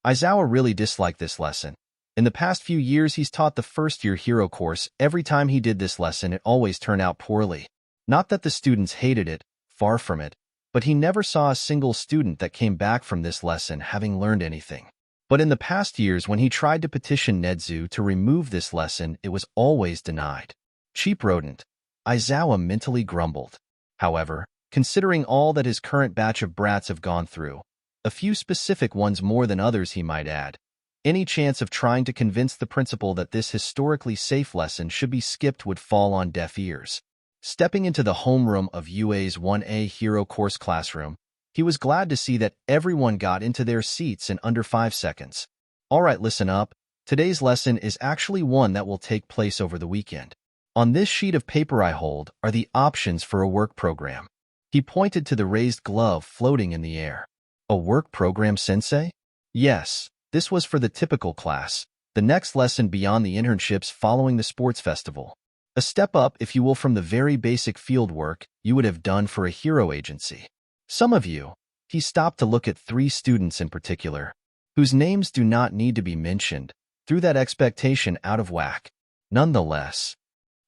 Aizawa really disliked this lesson. In the past few years, he's taught the first-year hero course. Every time he did this lesson, it always turned out poorly. Not that the students hated it, far from it, but he never saw a single student that came back from this lesson having learned anything. But in the past years, when he tried to petition Nedzu to remove this lesson, it was always denied. Cheap rodent, Aizawa mentally grumbled. However, considering all that his current batch of brats have gone through, a few specific ones more than others he might add, any chance of trying to convince the principal that this historically safe lesson should be skipped would fall on deaf ears. Stepping into the homeroom of UA's 1A Hero Course classroom, he was glad to see that everyone got into their seats in under 5 seconds. All right, listen up. Today's lesson is actually one that will take place over the weekend. On this sheet of paper I hold are the options for a work program. He pointed to the raised glove floating in the air. A work program, sensei? Yes, this was for the typical class, the next lesson beyond the internships following the sports festival. A step up, if you will, from the very basic field work you would have done for a hero agency. Some of you, he stopped to look at 3 students in particular, whose names do not need to be mentioned, threw that expectation out of whack. Nonetheless,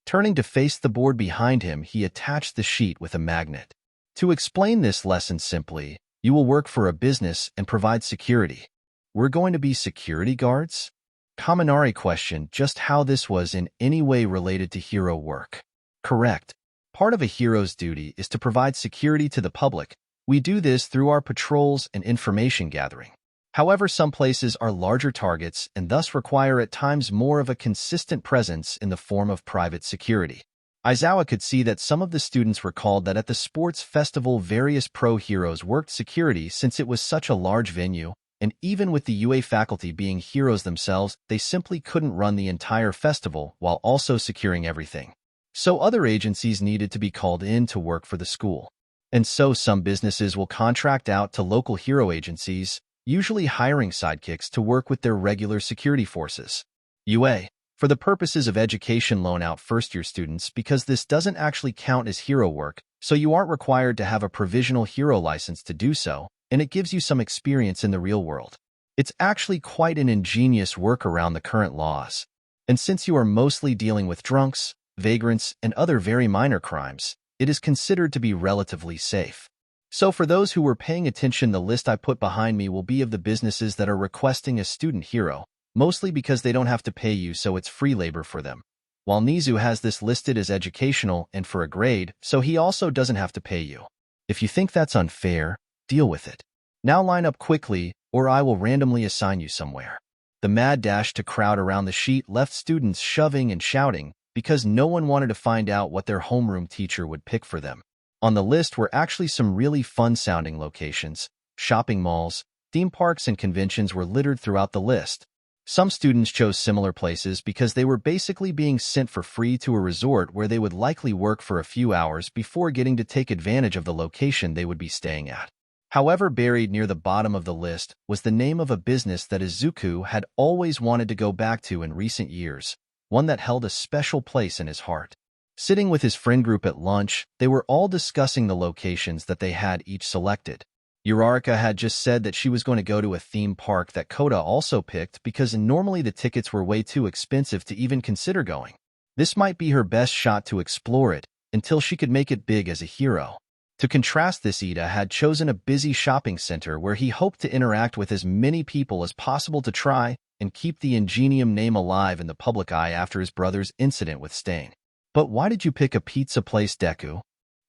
turning to face the board behind him, he attached the sheet with a magnet. To explain this lesson simply, you will work for a business and provide security. We're going to be security guards? Kaminari questioned just how this was in any way related to hero work. Correct. Part of a hero's duty is to provide security to the public. We do this through our patrols and information gathering. However, some places are larger targets and thus require at times more of a consistent presence in the form of private security. Aizawa could see that some of the students recalled that at the sports festival various pro heroes worked security since it was such a large venue, and even with the UA faculty being heroes themselves, they simply couldn't run the entire festival while also securing everything. So other agencies needed to be called in to work for the school. And so some businesses will contract out to local hero agencies, usually hiring sidekicks to work with their regular security forces. UA, for the purposes of education, loan out first-year students because this doesn't actually count as hero work, so you aren't required to have a provisional hero license to do so, and it gives you some experience in the real world. It's actually quite an ingenious work around the current laws. And since you are mostly dealing with drunks, vagrants, and other very minor crimes, it is considered to be relatively safe. So for those who were paying attention, the list I put behind me will be of the businesses that are requesting a student hero, mostly because they don't have to pay you, so it's free labor for them. While Nizu has this listed as educational and for a grade, so he also doesn't have to pay you. If you think that's unfair, deal with it. Now line up quickly, or I will randomly assign you somewhere. The mad dash to crowd around the sheet left students shoving and shouting because no one wanted to find out what their homeroom teacher would pick for them. On the list were actually some really fun-sounding locations. Shopping malls, theme parks, and conventions were littered throughout the list. Some students chose similar places because they were basically being sent for free to a resort where they would likely work for a few hours before getting to take advantage of the location they would be staying at. However, buried near the bottom of the list was the name of a business that Izuku had always wanted to go back to in recent years, one that held a special place in his heart. Sitting with his friend group at lunch, they were all discussing the locations that they had each selected. Urarika had just said that she was going to go to a theme park that Kota also picked because normally the tickets were way too expensive to even consider going. This might be her best shot to explore it until she could make it big as a hero. To contrast this, Ida had chosen a busy shopping center where he hoped to interact with as many people as possible to try and keep the Ingenium name alive in the public eye after his brother's incident with Stain. But why did you pick a pizza place, Deku?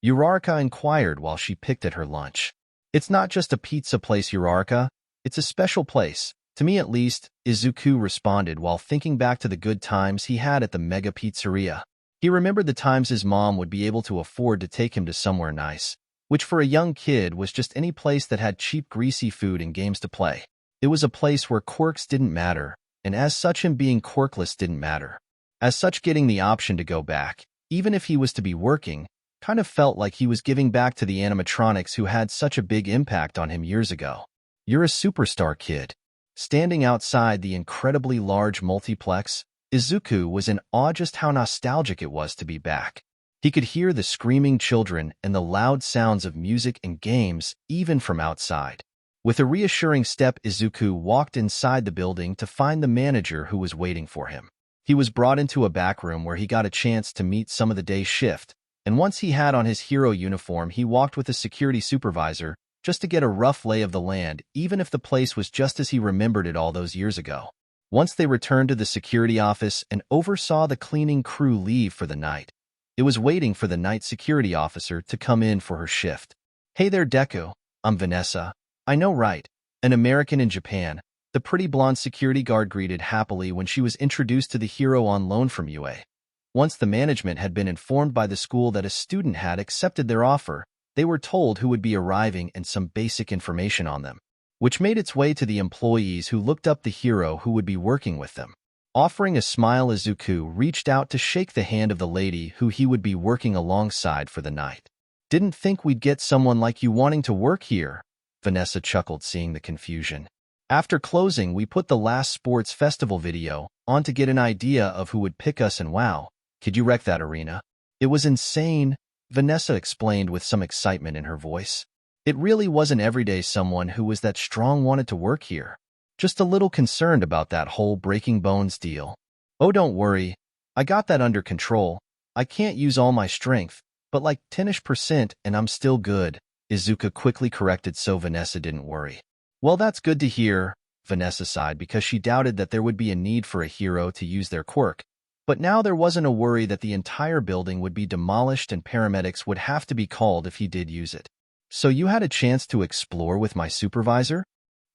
Urarika inquired while she picked at her lunch. It's not just a pizza place, Urarika. It's a special place. To me at least, Izuku responded while thinking back to the good times he had at the Mega Pizzeria. He remembered the times his mom would be able to afford to take him to somewhere nice, which for a young kid was just any place that had cheap greasy food and games to play. It was a place where quirks didn't matter, and as such him being quirkless didn't matter. As such, getting the option to go back, even if he was to be working, kind of felt like he was giving back to the animatronics who had such a big impact on him years ago. You're a superstar, kid. Standing outside the incredibly large multiplex, Izuku was in awe just how nostalgic it was to be back. He could hear the screaming children and the loud sounds of music and games even from outside. With a reassuring step, Izuku walked inside the building to find the manager who was waiting for him. He was brought into a back room where he got a chance to meet some of the day's shift, and once he had on his hero uniform, he walked with a security supervisor just to get a rough lay of the land, even if the place was just as he remembered it all those years ago. Once they returned to the security office and oversaw the cleaning crew leave for the night, it was waiting for the night security officer to come in for her shift. "Hey there, Deku. I'm Vanessa. I know, right? An American in Japan," the pretty blonde security guard greeted happily when she was introduced to the hero on loan from UA. Once the management had been informed by the school that a student had accepted their offer, they were told who would be arriving and some basic information on them, which made its way to the employees who looked up the hero who would be working with them. Offering a smile, Izuku reached out to shake the hand of the lady who he would be working alongside for the night. "Didn't think we'd get someone like you wanting to work here," Vanessa chuckled, seeing the confusion. "After closing, we put the last sports festival video on to get an idea of who would pick us, and wow, could you wreck that arena? It was insane," Vanessa explained with some excitement in her voice. "It really wasn't every day someone who was that strong wanted to work here. Just a little concerned about that whole breaking bones deal." "Oh, don't worry. I got that under control. I can't use all my strength, but like 10-ish% and I'm still good," Izuku quickly corrected so Vanessa didn't worry. "Well, that's good to hear," Vanessa sighed because she doubted that there would be a need for a hero to use their quirk. But now there wasn't a worry that the entire building would be demolished and paramedics would have to be called if he did use it. "So you had a chance to explore with my supervisor?"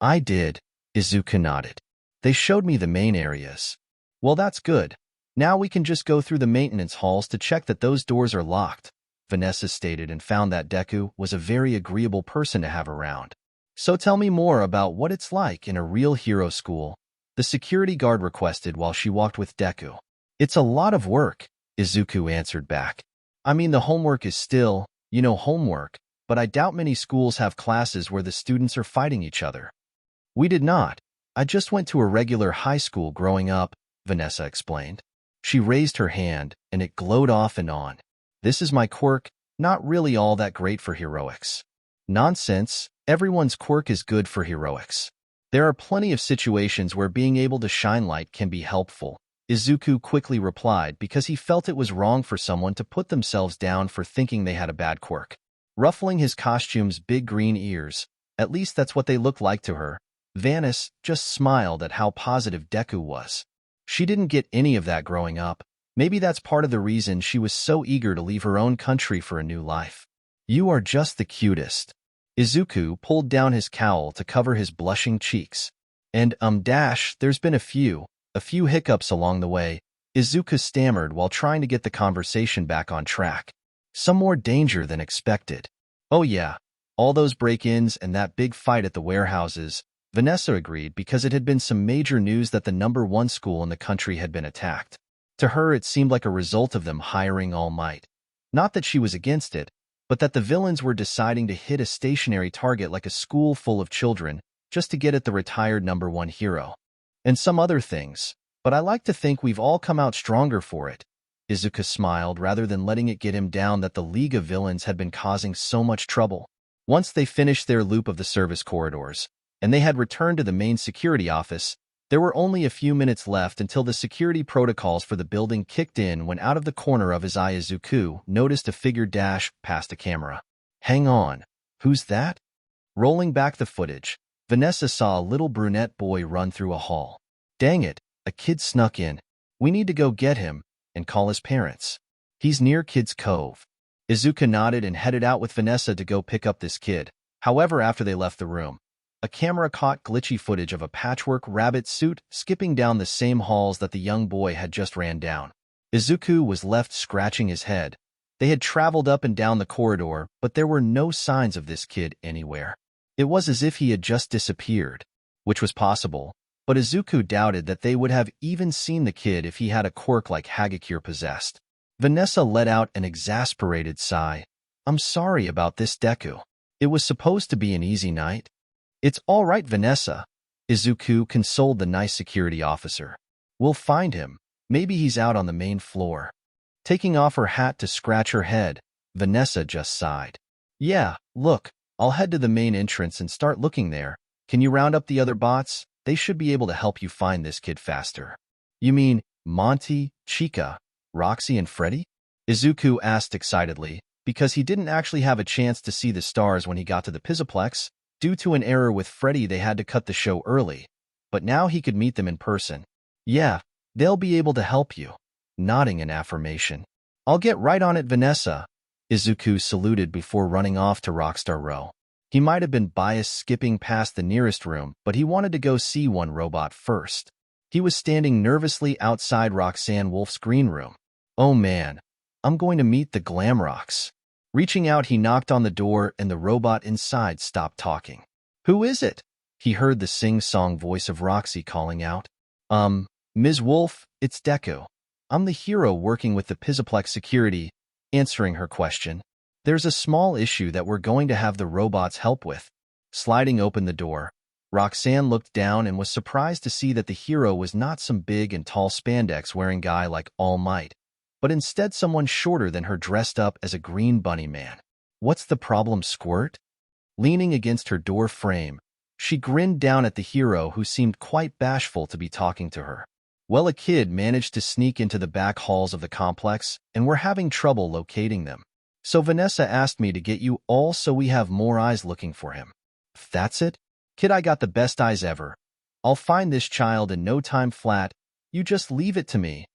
"I did," Izuku nodded. "They showed me the main areas." "Well, that's good. Now we can just go through the maintenance halls to check that those doors are locked," Vanessa stated, and found that Deku was a very agreeable person to have around. "So tell me more about what it's like in a real hero school," the security guard requested while she walked with Deku. "It's a lot of work," Izuku answered back. "I mean, the homework is still, homework, but I doubt many schools have classes where the students are fighting each other." "We did not. I just went to a regular high school growing up," Vanessa explained. She raised her hand, and it glowed off and on. "This is my quirk, not really all that great for heroics." "Nonsense. Everyone's quirk is good for heroics. There are plenty of situations where being able to shine light can be helpful," Izuku quickly replied because he felt it was wrong for someone to put themselves down for thinking they had a bad quirk. Ruffling his costume's big green ears, at least that's what they looked like to her, Vanessa just smiled at how positive Deku was. She didn't get any of that growing up. Maybe that's part of the reason she was so eager to leave her own country for a new life. "You are just the cutest." Izuku pulled down his cowl to cover his blushing cheeks. "And there's been a few hiccups along the way," Izuku stammered while trying to get the conversation back on track. "Some more danger than expected." "Oh yeah, all those break-ins and that big fight at the warehouses," Vanessa agreed because it had been some major news that the #1 school in the country had been attacked. To her, it seemed like a result of them hiring All Might. Not that she was against it, but that the villains were deciding to hit a stationary target like a school full of children just to get at the retired #1 hero. And some other things, but I like to think we've all come out stronger for it. Izuku smiled rather than letting it get him down that the League of Villains had been causing so much trouble. Once they finished their loop of the service corridors, and they had returned to the main security office, there were only a few minutes left until the security protocols for the building kicked in when out of the corner of his eye Izuku noticed a figure dash past a camera. "Hang on, who's that?" Rolling back the footage, Vanessa saw a little brunette boy run through a hall. "Dang it, a kid snuck in. We need to go get him and call his parents. He's near Kid's Cove." Izuku nodded and headed out with Vanessa to go pick up this kid. However, after they left the room, a camera caught glitchy footage of a patchwork rabbit suit skipping down the same halls that the young boy had just ran down. Izuku was left scratching his head. They had traveled up and down the corridor, but there were no signs of this kid anywhere. It was as if he had just disappeared, which was possible, but Izuku doubted that they would have even seen the kid if he had a quirk like Hagakure possessed. Vanessa let out an exasperated sigh. "I'm sorry about this, Deku. It was supposed to be an easy night." "It's all right, Vanessa," Izuku consoled the nice security officer. "We'll find him. Maybe he's out on the main floor." Taking off her hat to scratch her head, Vanessa just sighed. "Yeah, look, I'll head to the main entrance and start looking there. Can you round up the other bots? They should be able to help you find this kid faster. You mean Monty, Chica, Roxy, and Freddy? Izuku asked excitedly, because he didn't actually have a chance to see the stars when he got to the Pizzaplex. Due to an error with Freddy, they had to cut the show early, but now he could meet them in person. Yeah, they'll be able to help you. Nodding in affirmation. I'll get right on it, Vanessa. Izuku saluted before running off to Rockstar Row. He might have been biased skipping past the nearest room, but he wanted to go see one robot first. He was standing nervously outside Roxanne Wolf's green room. Oh man, I'm going to meet the Glamrocks. Reaching out, he knocked on the door and the robot inside stopped talking. Who is it? He heard the sing-song voice of Roxy calling out. Ms. Wolf, it's Deku. I'm the hero working with the Pizzaplex security, answering her question. There's a small issue that we're going to have the robots help with. Sliding open the door, Roxanne looked down and was surprised to see that the hero was not some big and tall spandex-wearing guy like All Might, but instead someone shorter than her dressed up as a green bunny man. What's the problem, Squirt? Leaning against her door frame, she grinned down at the hero who seemed quite bashful to be talking to her. Well, a kid managed to sneak into the back halls of the complex, and we're having trouble locating them. So Vanessa asked me to get you all so we have more eyes looking for him. That's it? Kid, I got the best eyes ever. I'll find this child in no time flat. You just leave it to me,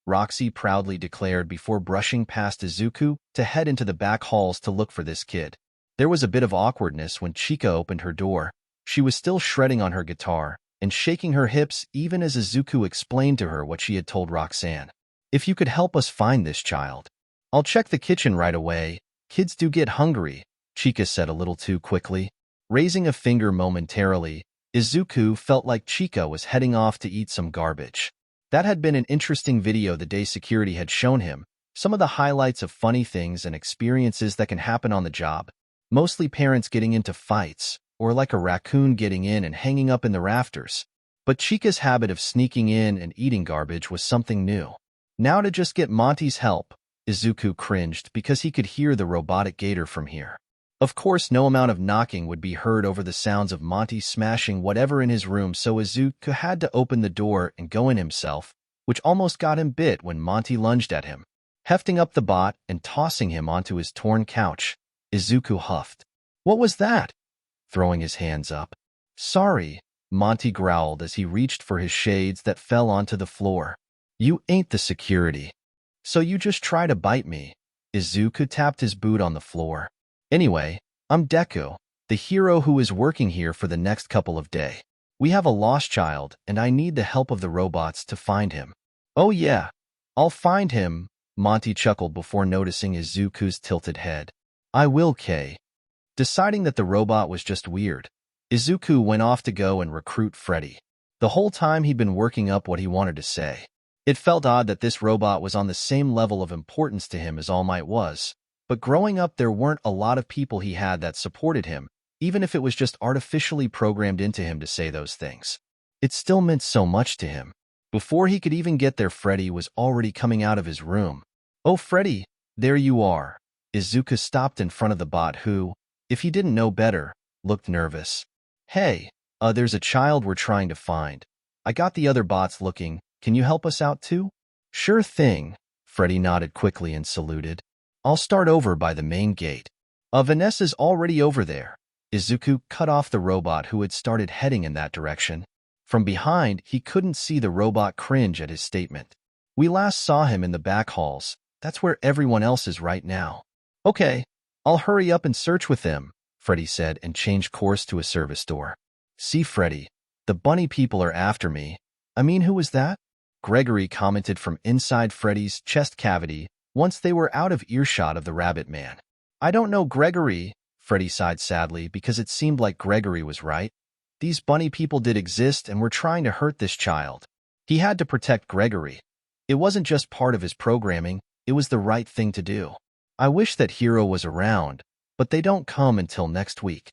Roxy proudly declared before brushing past Izuku to head into the back halls to look for this kid. There was a bit of awkwardness when Chica opened her door. She was still shredding on her guitar and shaking her hips even as Izuku explained to her what she had told Roxanne. If you could help us find this child. I'll check the kitchen right away. Kids do get hungry, Chica said a little too quickly. Raising a finger momentarily, Izuku felt like Chica was heading off to eat some garbage. That had been an interesting video the day security had shown him, some of the highlights of funny things and experiences that can happen on the job. Mostly parents getting into fights, or like a raccoon getting in and hanging up in the rafters. But Chica's habit of sneaking in and eating garbage was something new. Now to just get Monty's help, Izuku cringed because he could hear the robotic gator from here. Of course, no amount of knocking would be heard over the sounds of Monty smashing whatever in his room, so Izuku had to open the door and go in himself, which almost got him bit when Monty lunged at him. Hefting up the bot and tossing him onto his torn couch, Izuku huffed. What was that? Throwing his hands up. Sorry, Monty growled as he reached for his shades that fell onto the floor. You ain't the security. So you just try to bite me. Izuku tapped his boot on the floor. Anyway, I'm Deku, the hero who is working here for the next couple of days. We have a lost child, and I need the help of the robots to find him. Oh yeah, I'll find him, Monty chuckled before noticing Izuku's tilted head. I will, Kay. Deciding that the robot was just weird, Izuku went off to go and recruit Freddy. The whole time he'd been working up what he wanted to say. It felt odd that this robot was on the same level of importance to him as All Might was. But growing up, there weren't a lot of people he had that supported him, even if it was just artificially programmed into him to say those things. It still meant so much to him. Before he could even get there, Freddy was already coming out of his room. Oh, Freddy, there you are. Izuku stopped in front of the bot who, if he didn't know better, looked nervous. Hey, there's a child we're trying to find. I got the other bots looking. Can you help us out too? Sure thing. Freddy nodded quickly and saluted. I'll start over by the main gate. Vanessa's already over there. Izuku cut off the robot who had started heading in that direction. From behind, he couldn't see the robot cringe at his statement. We last saw him in the back halls. That's where everyone else is right now. Okay, I'll hurry up and search with them, Freddy said and changed course to a service door. See, Freddy, the bunny people are after me. I mean, who was that? Gregory commented from inside Freddy's chest cavity once they were out of earshot of the rabbit man. I don't know, Gregory, Freddy sighed sadly because it seemed like Gregory was right. These bunny people did exist and were trying to hurt this child. He had to protect Gregory. It wasn't just part of his programming, it was the right thing to do. I wish that Hero was around, but they don't come until next week.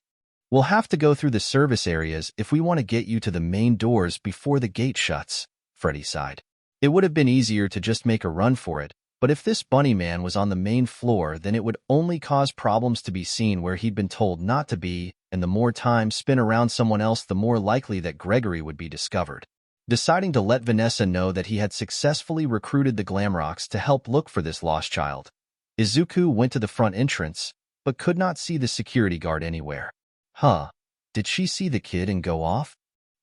We'll have to go through the service areas if we want to get you to the main doors before the gate shuts, Freddy sighed. It would have been easier to just make a run for it, But if this bunny man was on the main floor, then it would only cause problems to be seen where he'd been told not to be, and the more time spent around someone else, the more likely that Gregory would be discovered. Deciding to let Vanessa know that he had successfully recruited the Glamrocks to help look for this lost child, Izuku went to the front entrance, but could not see the security guard anywhere. Huh, did she see the kid and go off?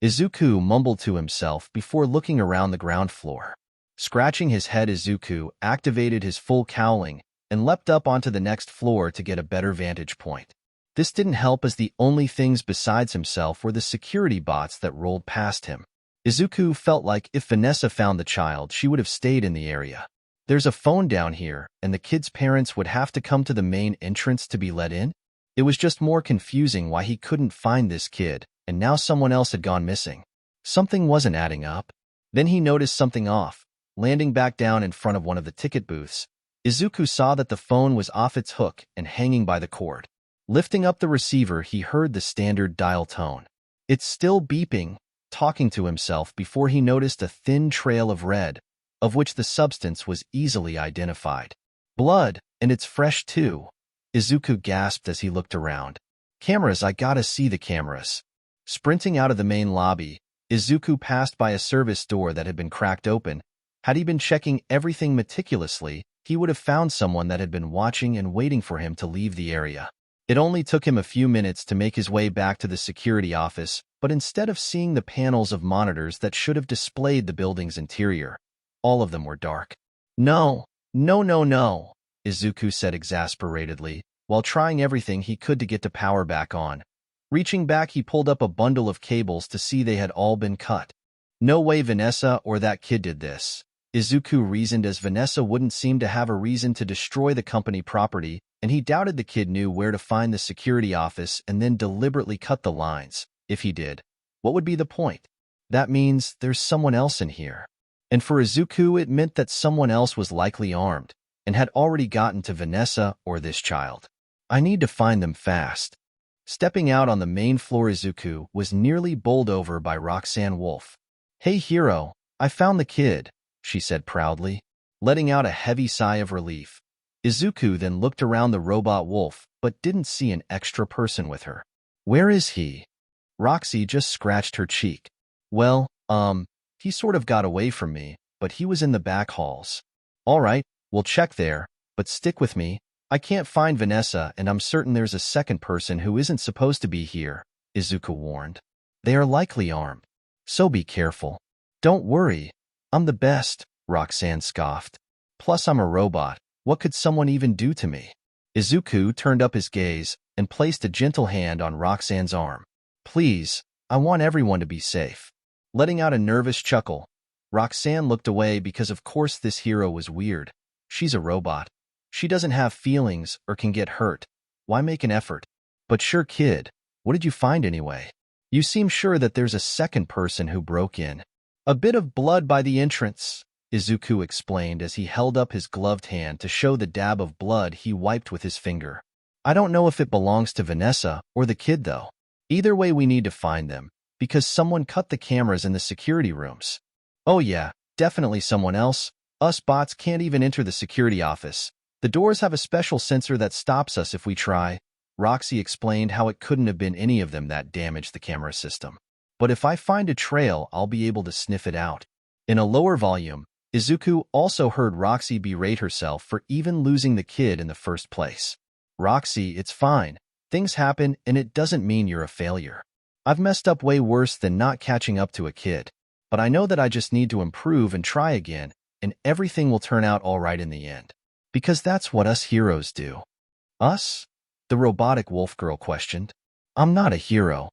Izuku mumbled to himself before looking around the ground floor. Scratching his head, Izuku activated his full cowling and leapt up onto the next floor to get a better vantage point. This didn't help, as the only things besides himself were the security bots that rolled past him. Izuku felt like if Vanessa found the child, she would have stayed in the area. There's a phone down here, and the kid's parents would have to come to the main entrance to be let in? It was just more confusing why he couldn't find this kid, and now someone else had gone missing. Something wasn't adding up. Then he noticed something off. Landing back down in front of one of the ticket booths, Izuku saw that the phone was off its hook and hanging by the cord. Lifting up the receiver, he heard the standard dial tone. It's still beeping, talking to himself before he noticed a thin trail of red, of which the substance was easily identified. Blood, and it's fresh too. Izuku gasped as he looked around. Cameras, I gotta see the cameras. Sprinting out of the main lobby, Izuku passed by a service door that had been cracked open. Had he been checking everything meticulously, he would have found someone that had been watching and waiting for him to leave the area. It only took him a few minutes to make his way back to the security office, but instead of seeing the panels of monitors that should have displayed the building's interior, all of them were dark. No, no, no, no, Izuku said exasperatedly, while trying everything he could to get the power back on. Reaching back, he pulled up a bundle of cables to see they had all been cut. No way Vanessa or that kid did this, Izuku reasoned, as Vanessa wouldn't seem to have a reason to destroy the company property, and he doubted the kid knew where to find the security office and then deliberately cut the lines. If he did, what would be the point? That means there's someone else in here. And for Izuku, it meant that someone else was likely armed and had already gotten to Vanessa or this child. I need to find them fast. Stepping out on the main floor, Izuku was nearly bowled over by Roxanne Wolf. Hey hero, I found the kid, she said proudly, letting out a heavy sigh of relief. Izuku then looked around the robot wolf, but didn't see an extra person with her. Where is he? Roxy just scratched her cheek. Well, he sort of got away from me, but he was in the back halls. All right, we'll check there, but stick with me. I can't find Vanessa, and I'm certain there's a second person who isn't supposed to be here, Izuku warned. They are likely armed, so be careful. Don't worry, I'm the best, Roxanne scoffed. Plus I'm a robot. What could someone even do to me? Izuku turned up his gaze and placed a gentle hand on Roxanne's arm. Please, I want everyone to be safe. Letting out a nervous chuckle, Roxanne looked away because of course this hero was weird. She's a robot. She doesn't have feelings or can get hurt. Why make an effort? But sure kid, what did you find anyway? You seem sure that there's a second person who broke in. A bit of blood by the entrance, Izuku explained as he held up his gloved hand to show the dab of blood he wiped with his finger. I don't know if it belongs to Vanessa or the kid though. Either way we need to find them, because someone cut the cameras in the security rooms. Oh yeah, definitely someone else. Us bots can't even enter the security office. The doors have a special sensor that stops us if we try. Roxy explained how it couldn't have been any of them that damaged the camera system. But if I find a trail, I'll be able to sniff it out. In a lower volume, Izuku also heard Roxy berate herself for even losing the kid in the first place. Roxy, it's fine. Things happen, and it doesn't mean you're a failure. I've messed up way worse than not catching up to a kid. But I know that I just need to improve and try again, and everything will turn out all right in the end. Because that's what us heroes do. Us? The robotic wolf girl questioned. I'm not a hero.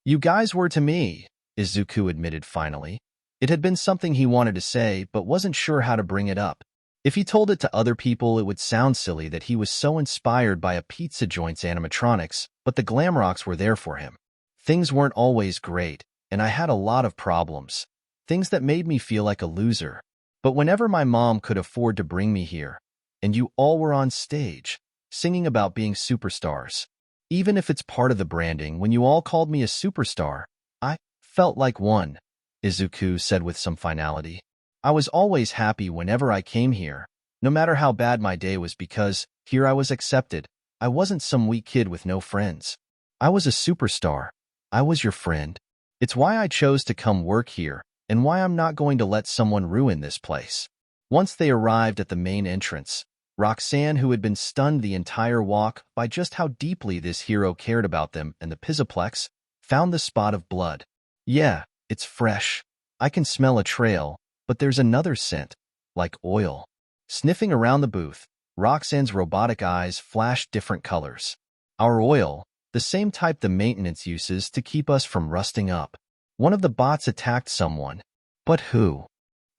You guys were to me, Izuku admitted finally. It had been something he wanted to say, but wasn't sure how to bring it up. If he told it to other people, it would sound silly that he was so inspired by a pizza joint's animatronics, but the Glamrocks were there for him. Things weren't always great, and I had a lot of problems. Things that made me feel like a loser. But whenever my mom could afford to bring me here, and you all were on stage, singing about being superstars. Even if it's part of the branding, when you all called me a superstar, I felt like one, Izuku said with some finality. I was always happy whenever I came here, no matter how bad my day was, because here I was accepted. I wasn't some weak kid with no friends. I was a superstar. I was your friend. It's why I chose to come work here, and why I'm not going to let someone ruin this place. Once they arrived at the main entrance, Roxanne, who had been stunned the entire walk by just how deeply this hero cared about them and the Pizzaplex, found the spot of blood. Yeah, it's fresh. I can smell a trail, but there's another scent, like oil. Sniffing around the booth, Roxanne's robotic eyes flashed different colors. Our oil, the same type the maintenance uses to keep us from rusting up. One of the bots attacked someone. But who?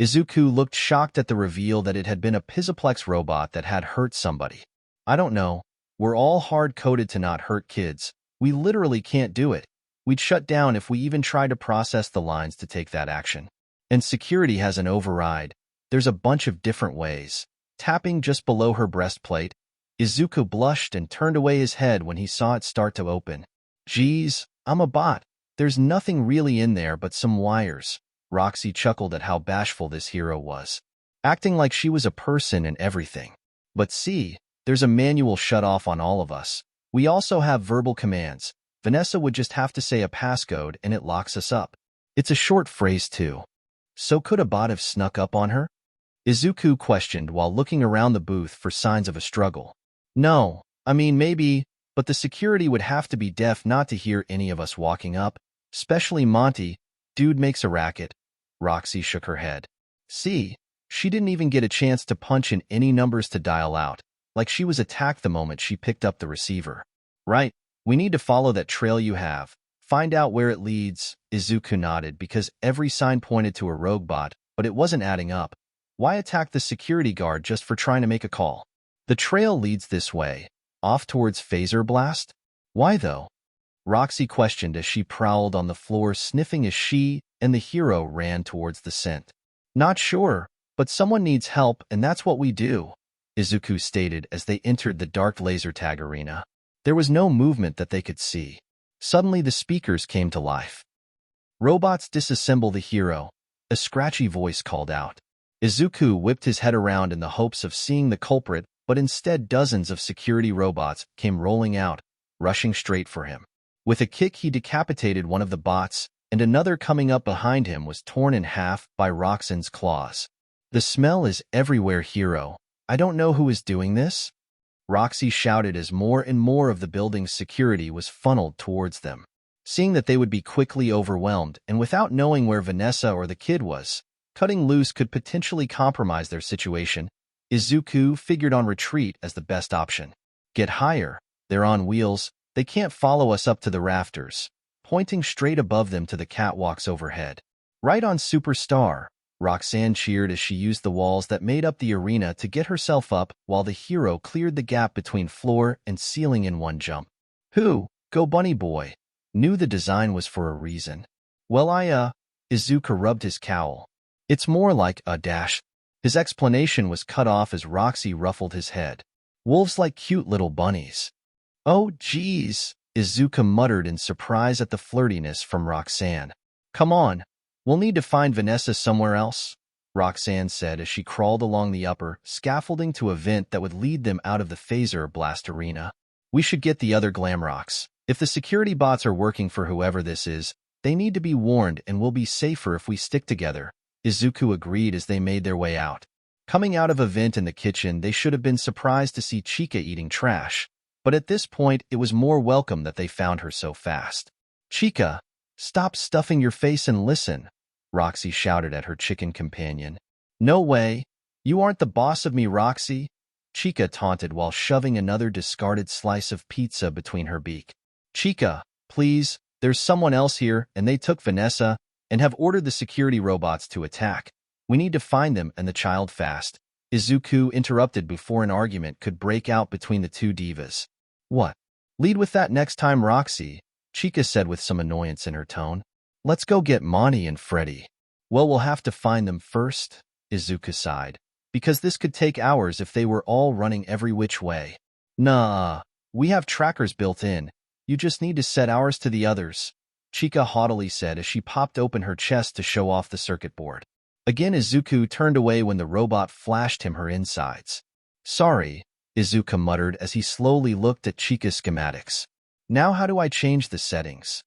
Izuku looked shocked at the reveal that it had been a Pizzaplex robot that had hurt somebody. I don't know. We're all hard-coded to not hurt kids. We literally can't do it. We'd shut down if we even tried to process the lines to take that action. And security has an override. There's a bunch of different ways. Tapping just below her breastplate, Izuku blushed and turned away his head when he saw it start to open. Geez, I'm a bot. There's nothing really in there but some wires. Roxy chuckled at how bashful this hero was, acting like she was a person and everything. But see, there's a manual shut-off on all of us. We also have verbal commands. Vanessa would just have to say a passcode and it locks us up. It's a short phrase too. So could a bot have snuck up on her? Izuku questioned while looking around the booth for signs of a struggle. No, I mean maybe, but the security would have to be deaf not to hear any of us walking up, especially Monty. Dude makes a racket. Roxy shook her head. See, she didn't even get a chance to punch in any numbers to dial out, like she was attacked the moment she picked up the receiver. Right, we need to follow that trail you have. Find out where it leads. Izuku nodded because every sign pointed to a rogue bot, but it wasn't adding up. Why attack the security guard just for trying to make a call? The trail leads this way, off towards Phaser Blast? Why though? Roxy questioned as she prowled on the floor, sniffing as she and the hero ran towards the scent. Not sure, but someone needs help, and that's what we do, Izuku stated as they entered the dark laser tag arena. There was no movement that they could see. Suddenly the speakers came to life. Robots disassemble the hero, a scratchy voice called out. Izuku whipped his head around in the hopes of seeing the culprit, but instead dozens of security robots came rolling out, rushing straight for him. With a kick he decapitated one of the bots, and another coming up behind him was torn in half by Roxanne's claws. The smell is everywhere, hero. I don't know who is doing this. Roxy shouted as more and more of the building's security was funneled towards them. Seeing that they would be quickly overwhelmed, and without knowing where Vanessa or the kid was, cutting loose could potentially compromise their situation, Izuku figured on retreat as the best option. Get higher. They're on wheels. They can't follow us up to the rafters, pointing straight above them to the catwalks overhead. Right on, superstar. Roxanne cheered as she used the walls that made up the arena to get herself up while the hero cleared the gap between floor and ceiling in one jump. Who, go bunny boy, knew the design was for a reason. Well, Izuku rubbed his cowl. It's more like a dash. His explanation was cut off as Roxy ruffled his head. Wolves like cute little bunnies. Oh, geez, Izuku muttered in surprise at the flirtiness from Roxanne. Come on, we'll need to find Vanessa somewhere else, Roxanne said as she crawled along the upper scaffolding to a vent that would lead them out of the Phaser Blast arena. We should get the other Glamrocks. If the security bots are working for whoever this is, they need to be warned and we'll be safer if we stick together, Izuku agreed as they made their way out. Coming out of a vent in the kitchen, they should have been surprised to see Chica eating trash, but at this point it was more welcome that they found her so fast. Chica, stop stuffing your face and listen, Roxy shouted at her chicken companion. No way. You aren't the boss of me, Roxy, Chica taunted while shoving another discarded slice of pizza between her beak. Chica, please, there's someone else here and they took Vanessa and have ordered the security robots to attack. We need to find them and the child fast. Izuku interrupted before an argument could break out between the two divas. What? Lead with that next time, Roxy, Chica said with some annoyance in her tone. Let's go get Monty and Freddy. Well, we'll have to find them first, Izuku sighed, because this could take hours if they were all running every which way. Nah, we have trackers built in. You just need to set ours to the others, Chica haughtily said as she popped open her chest to show off the circuit board. Again, Izuku turned away when the robot flashed him her insides. Sorry, Izuku muttered as he slowly looked at Chika's schematics. Now how do I change the settings?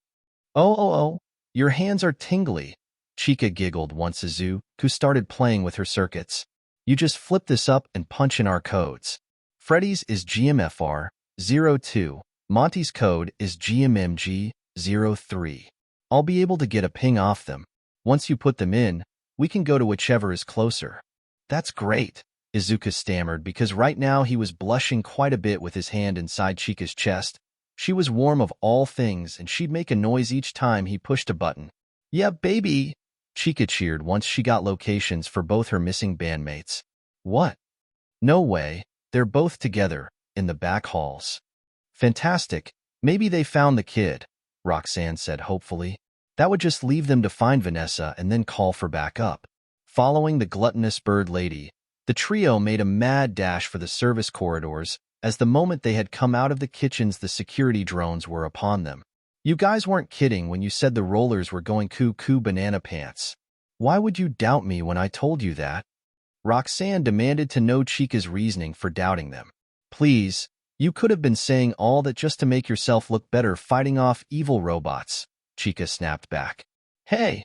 Oh, your hands are tingly. Chika giggled once Izuku started playing with her circuits. You just flip this up and punch in our codes. Freddy's is GMFR02. Monty's code is GMMG03. I'll be able to get a ping off them. Once you put them in, we can go to whichever is closer. That's great, Izuku stammered because right now he was blushing quite a bit with his hand inside Chika's chest. She was warm of all things, and she'd make a noise each time he pushed a button. Yeah, baby, Chika cheered once she got locations for both her missing bandmates. What? No way, they're both together, in the back halls. Fantastic, maybe they found the kid, Roxanne said hopefully. That would just leave them to find Vanessa and then call for backup. Following the gluttonous bird lady, the trio made a mad dash for the service corridors. As the moment they had come out of the kitchens, the security drones were upon them. You guys weren't kidding when you said the rollers were going cuckoo banana pants. Why would you doubt me when I told you that? Roxanne demanded to know Chika's reasoning for doubting them. Please, you could have been saying all that just to make yourself look better fighting off evil robots, Chika snapped back. Hey,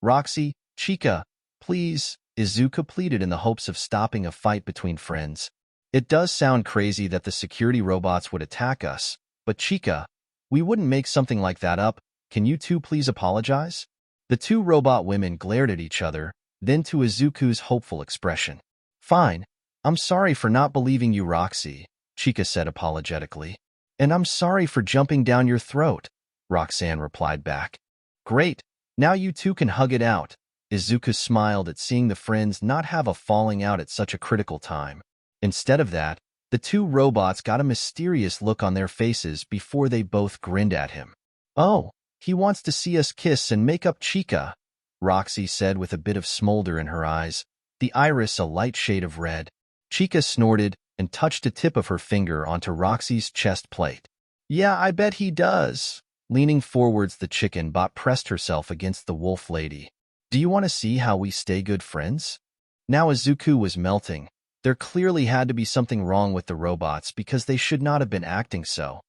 Roxy, Chika, please, Izuku pleaded in the hopes of stopping a fight between friends. It does sound crazy that the security robots would attack us, but Chika, we wouldn't make something like that up. Can you two please apologize? The two robot women glared at each other, then to Izuku's hopeful expression. Fine, I'm sorry for not believing you, Roxy, Chika said apologetically. And I'm sorry for jumping down your throat, Roxanne replied back. Great, now you two can hug it out. Izuku smiled at seeing the friends not have a falling out at such a critical time. Instead of that, the two robots got a mysterious look on their faces before they both grinned at him. Oh, he wants to see us kiss and make up, Chika, Roxy said with a bit of smolder in her eyes, the iris a light shade of red. Chika snorted and touched a tip of her finger onto Roxy's chest plate. Yeah, I bet he does. Leaning forwards, the chicken bot pressed herself against the wolf lady. Do you want to see how we stay good friends? Now Izuku was melting. There clearly had to be something wrong with the robots because they should not have been acting so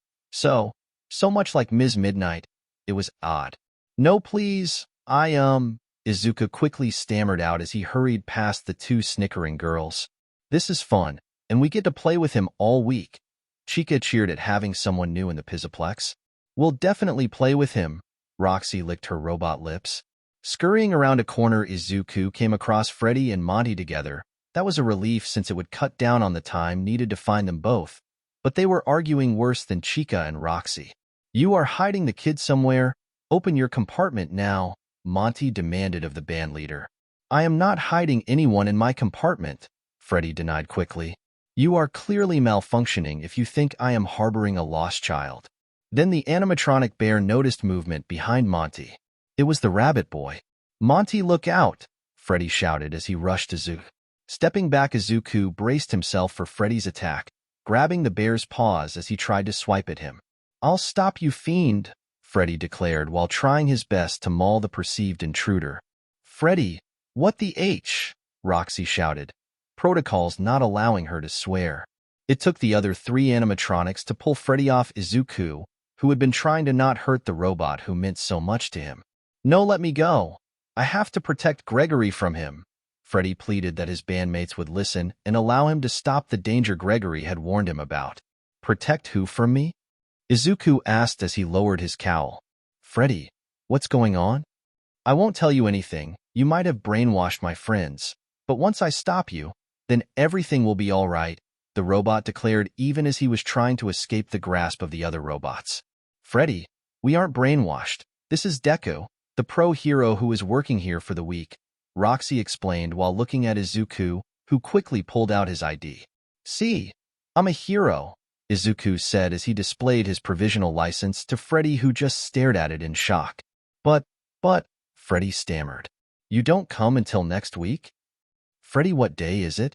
much like Ms. Midnight. It was odd. No, please, Izuku quickly stammered out as he hurried past the two snickering girls. This is fun, and we get to play with him all week. Chika cheered at having someone new in the Pizzaplex. We'll definitely play with him, Roxy licked her robot lips. Scurrying around a corner, Izuku came across Freddy and Monty together. That was a relief since it would cut down on the time needed to find them both, but they were arguing worse than Chika and Roxy. You are hiding the kid somewhere. Open your compartment now, Monty demanded of the bandleader. I am not hiding anyone in my compartment, Freddy denied quickly. You are clearly malfunctioning if you think I am harboring a lost child. Then the animatronic bear noticed movement behind Monty. It was the rabbit boy. Monty, look out, Freddy shouted as he rushed to Izuku. Stepping back, Izuku braced himself for Freddy's attack, grabbing the bear's paws as he tried to swipe at him. I'll stop you, fiend, Freddy declared while trying his best to maul the perceived intruder. Freddy, what the H? Roxy shouted, protocols not allowing her to swear. It took the other three animatronics to pull Freddy off Izuku, who had been trying to not hurt the robot who meant so much to him. No, let me go. I have to protect Gregory from him. Freddy pleaded that his bandmates would listen and allow him to stop the danger Gregory had warned him about. Protect who from me? Izuku asked as he lowered his cowl. Freddy, what's going on? I won't tell you anything. You might have brainwashed my friends, but once I stop you, then everything will be all right, the robot declared even as he was trying to escape the grasp of the other robots. Freddy, we aren't brainwashed. This is Deku, the pro hero who is working here for the week, Roxy explained while looking at Izuku, who quickly pulled out his ID. See, I'm a hero, Izuku said as he displayed his provisional license to Freddy, who just stared at it in shock. But, Freddy stammered. You don't come until next week? Freddy, what day is it?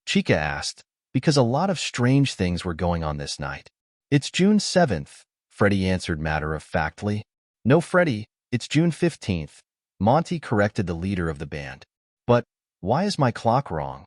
Chika asked, because a lot of strange things were going on this night. It's June 7th, Freddy answered matter-of-factly. No, Freddy, it's June 15th, Monty corrected the leader of the band. But why is my clock wrong?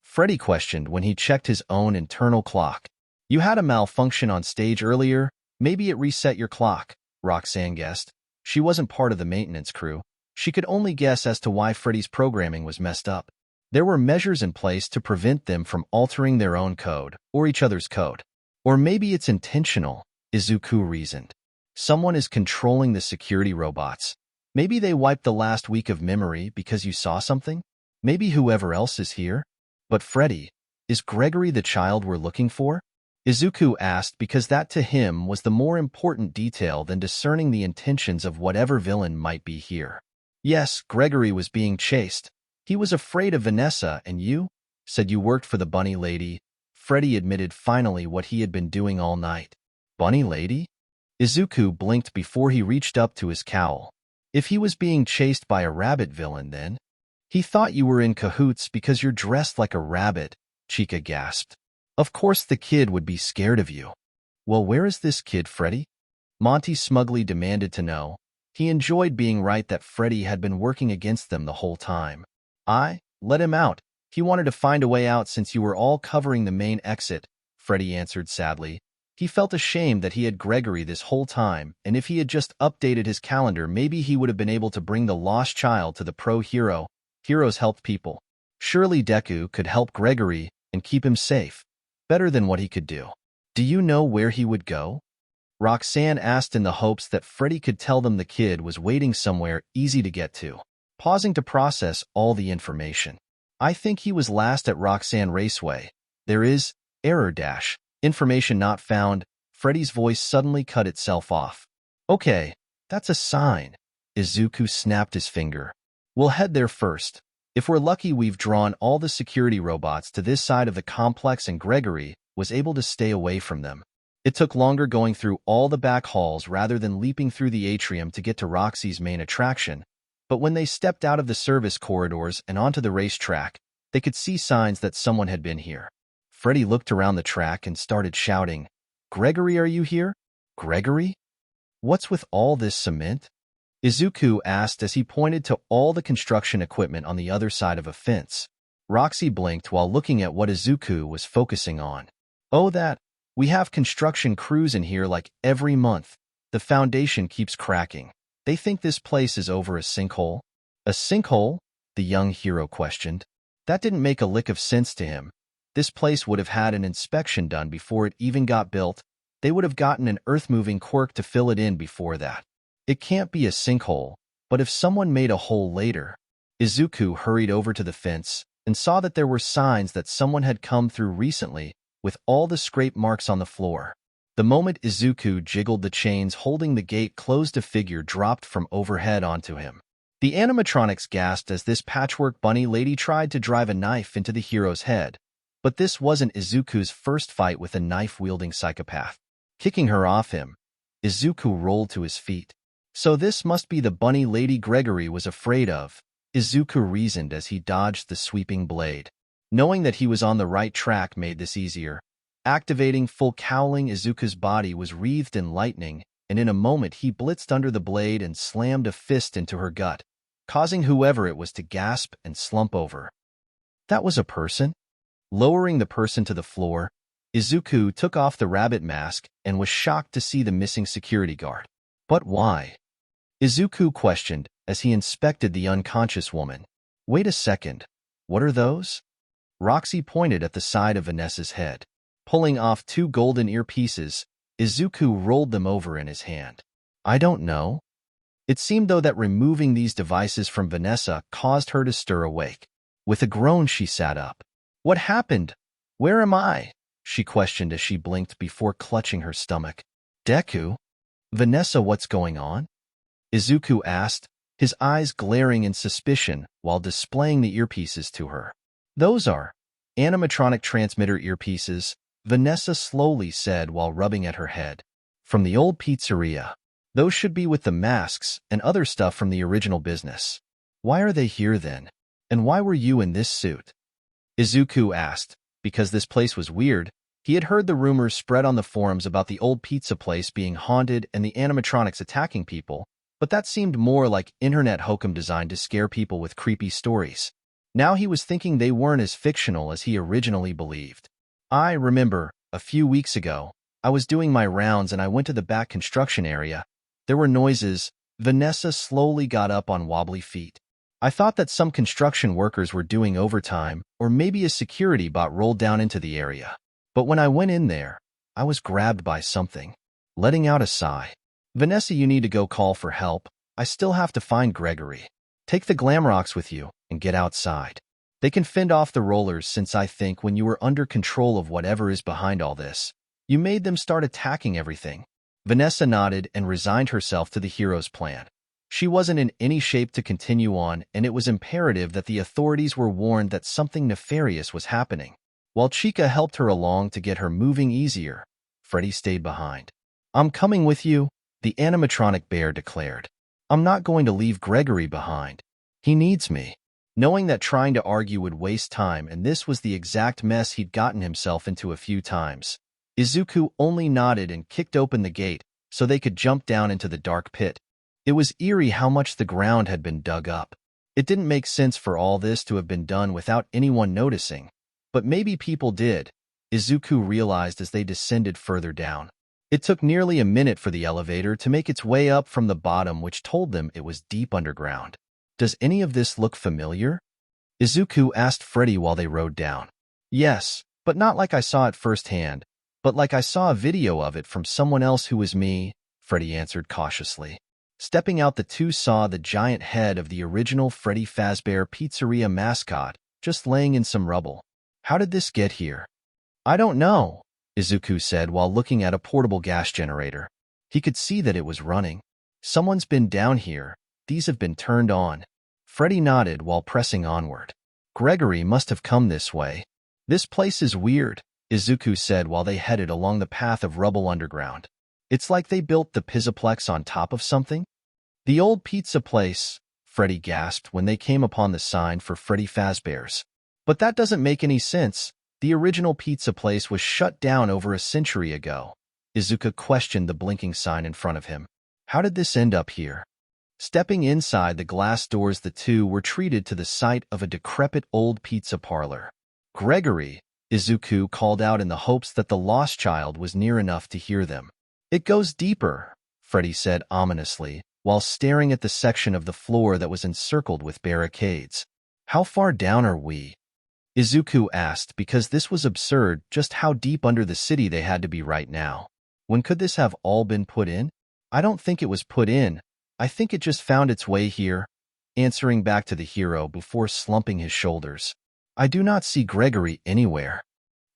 Freddy questioned when he checked his own internal clock. You had a malfunction on stage earlier. Maybe it reset your clock, Roxanne guessed. She wasn't part of the maintenance crew. She could only guess as to why Freddy's programming was messed up. There were measures in place to prevent them from altering their own code or each other's code. Or maybe it's intentional, Izuku reasoned. Someone is controlling the security robots. Maybe they wiped the last week of memory because you saw something? Maybe whoever else is here? But Freddy, is Gregory the child we're looking for? Izuku asked because that to him was the more important detail than discerning the intentions of whatever villain might be here. Yes, Gregory was being chased. He was afraid of Vanessa, and you? Said you worked for the bunny lady. Freddy admitted finally what he had been doing all night. Bunny lady? Izuku blinked before he reached up to his cowl. If he was being chased by a rabbit villain then? He thought you were in cahoots because you're dressed like a rabbit, Chica gasped. Of course the kid would be scared of you. Well, where is this kid, Freddy? Monty smugly demanded to know. He enjoyed being right that Freddy had been working against them the whole time. Let him out. He wanted to find a way out since you were all covering the main exit, Freddy answered sadly. He felt ashamed that he had Gregory this whole time, and if he had just updated his calendar, maybe he would have been able to bring the lost child to the pro hero. Heroes help people. Surely Deku could help Gregory and keep him safe. Better than what he could do. Do you know where he would go? Roxanne asked in the hopes that Freddy could tell them the kid was waiting somewhere easy to get to, pausing to process all the information. I think he was last at Roxanne Raceway. There is, error dash, information not found. Freddy's voice suddenly cut itself off. Okay, that's a sign. Izuku snapped his finger. We'll head there first. If we're lucky, we've drawn all the security robots to this side of the complex and Gregory was able to stay away from them. It took longer going through all the back halls rather than leaping through the atrium to get to Roxy's main attraction. But when they stepped out of the service corridors and onto the racetrack, they could see signs that someone had been here. Freddy looked around the track and started shouting, Gregory, are you here? Gregory? What's with all this cement? Izuku asked as he pointed to all the construction equipment on the other side of a fence. Roxy blinked while looking at what Izuku was focusing on. Oh, that. We have construction crews in here like every month. The foundation keeps cracking. They think this place is over a sinkhole. A sinkhole? The young hero questioned. That didn't make a lick of sense to him. This place would have had an inspection done before it even got built. They would have gotten an earth-moving quirk to fill it in before that. It can't be a sinkhole, but if someone made a hole later. Izuku hurried over to the fence and saw that there were signs that someone had come through recently with all the scrape marks on the floor. The moment Izuku jiggled the chains holding the gate closed, a figure dropped from overhead onto him. The animatronics gasped as this patchwork bunny lady tried to drive a knife into the hero's head. But this wasn't Izuku's first fight with a knife-wielding psychopath. Kicking her off him, Izuku rolled to his feet. So this must be the bunny lady Gregory was afraid of, Izuku reasoned as he dodged the sweeping blade. Knowing that he was on the right track made this easier. Activating full cowling, Izuku's body was wreathed in lightning, and in a moment he blitzed under the blade and slammed a fist into her gut, causing whoever it was to gasp and slump over. That was a person? Lowering the person to the floor, Izuku took off the rabbit mask and was shocked to see the missing security guard. But why? Izuku questioned as he inspected the unconscious woman. Wait a second, what are those? Roxy pointed at the side of Vanessa's head. Pulling off 2 golden earpieces, Izuku rolled them over in his hand. I don't know. It seemed though that removing these devices from Vanessa caused her to stir awake. With a groan she sat up. What happened? Where am I? She questioned as she blinked before clutching her stomach. Deku? Vanessa, what's going on? Izuku asked, his eyes glaring in suspicion while displaying the earpieces to her. Those are animatronic transmitter earpieces, Vanessa slowly said while rubbing at her head. From the old pizzeria. Those should be with the masks and other stuff from the original business. Why are they here then? And why were you in this suit? Izuku asked, because this place was weird. He had heard the rumors spread on the forums about the old pizza place being haunted and the animatronics attacking people, but that seemed more like internet hokum designed to scare people with creepy stories. Now he was thinking they weren't as fictional as he originally believed. I remember, a few weeks ago, I was doing my rounds and I went to the back construction area. There were noises. Vanessa slowly got up on wobbly feet. I thought that some construction workers were doing overtime, or maybe a security bot rolled down into the area. But when I went in there, I was grabbed by something. Letting out a sigh. Vanessa, you need to go call for help. I still have to find Gregory. Take the Glamrocks with you and get outside. They can fend off the rollers since I think when you were under control of whatever is behind all this, you made them start attacking everything. Vanessa nodded and resigned herself to the hero's plan. She wasn't in any shape to continue on, and it was imperative that the authorities were warned that something nefarious was happening. While Chica helped her along to get her moving easier, Freddy stayed behind. I'm coming with you, the animatronic bear declared. I'm not going to leave Gregory behind. He needs me. Knowing that trying to argue would waste time and this was the exact mess he'd gotten himself into a few times, Izuku only nodded and kicked open the gate so they could jump down into the dark pit. It was eerie how much the ground had been dug up. It didn't make sense for all this to have been done without anyone noticing, but maybe people did, Izuku realized as they descended further down. It took nearly a minute for the elevator to make its way up from the bottom, which told them it was deep underground. Does any of this look familiar? Izuku asked Freddy while they rode down. Yes, but not like I saw it firsthand, but like I saw a video of it from someone else who was me, Freddy answered cautiously. Stepping out, the two saw the giant head of the original Freddy Fazbear Pizzeria mascot just laying in some rubble. How did this get here? I don't know, Izuku said while looking at a portable gas generator. He could see that it was running. Someone's been down here. These have been turned on. Freddy nodded while pressing onward. Gregory must have come this way. This place is weird, Izuku said while they headed along the path of rubble underground. It's like they built the Pizzaplex on top of something? The old pizza place, Freddy gasped when they came upon the sign for Freddy Fazbear's. But that doesn't make any sense. The original pizza place was shut down over a century ago. Izuku questioned the blinking sign in front of him. How did this end up here? Stepping inside the glass doors, the two were treated to the sight of a decrepit old pizza parlor. Gregory, Izuku called out in the hopes that the lost child was near enough to hear them. It goes deeper, Freddy said ominously, while staring at the section of the floor that was encircled with barricades. How far down are we? Izuku asked because this was absurd just how deep under the city they had to be right now. When could this have all been put in? I don't think it was put in. I think it just found its way here, answering back to the hero before slumping his shoulders. I do not see Gregory anywhere.